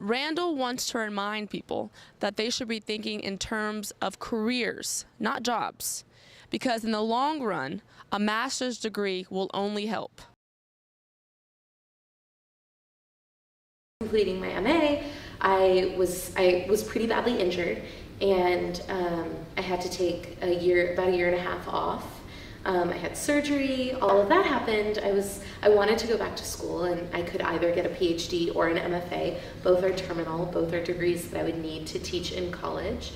Randall wants to remind people that they should be thinking in terms of careers, not jobs, because in the long run, a master's degree will only help. Completing my MA, I was pretty badly injured, and I had to take about a year and a half off. I had surgery, all of that happened. I wanted to go back to school, and I could either get a PhD or an MFA. Both are terminal, both are degrees that I would need to teach in college.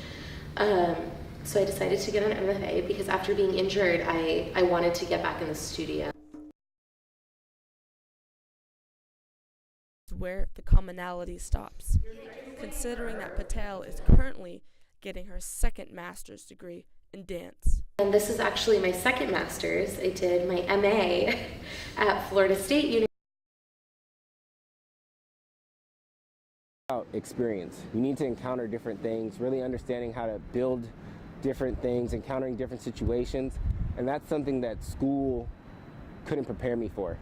So I decided to get an MFA because after being injured, I wanted to get back in the studio. Where the commonality stops, considering that Patel is currently getting her second master's degree in dance. And this is actually my second master's. I did my MA at Florida State University. Experience. You need to encounter different things, really understanding how to build different things, encountering different situations, and that's something that school couldn't prepare me for.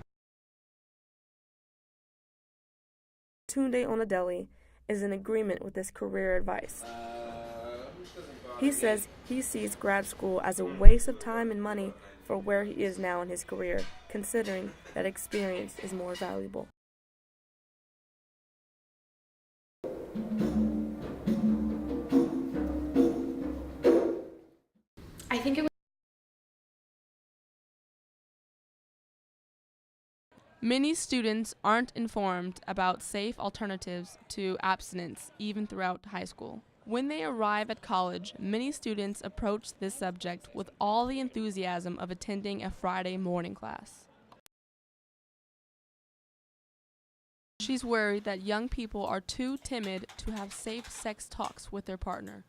Tunde Onadeli is in agreement with this career advice. He says he sees grad school as a waste of time and money for where he is now in his career, considering that experience is more valuable. I think it was Many students aren't informed about safe alternatives to abstinence even throughout high school. When they arrive at college, many students approach this subject with all the enthusiasm of attending a Friday morning class. She's worried that young people are too timid to have safe sex talks with their partner.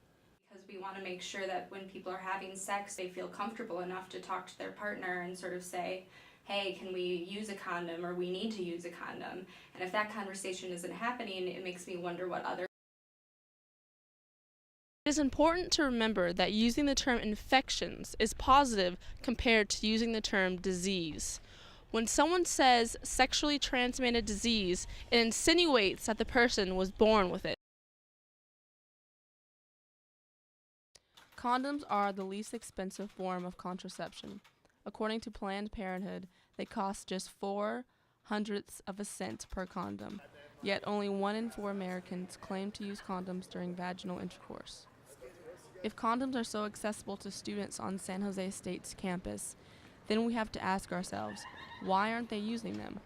Because we want to make sure that when people are having sex, they feel comfortable enough to talk to their partner and sort of say, hey, can we use a condom, or we need to use a condom? And if that conversation isn't happening, it makes me wonder what other. It is important to remember that using the term infections is positive compared to using the term disease. When someone says sexually transmitted disease, it insinuates that the person was born with it. Condoms are the least expensive form of contraception. According to Planned Parenthood, they cost just 0.04 cents per condom. Yet only 1 in 4 Americans claim to use condoms during vaginal intercourse. If condoms are so accessible to students on San Jose State's campus, then we have to ask ourselves, why aren't they using them?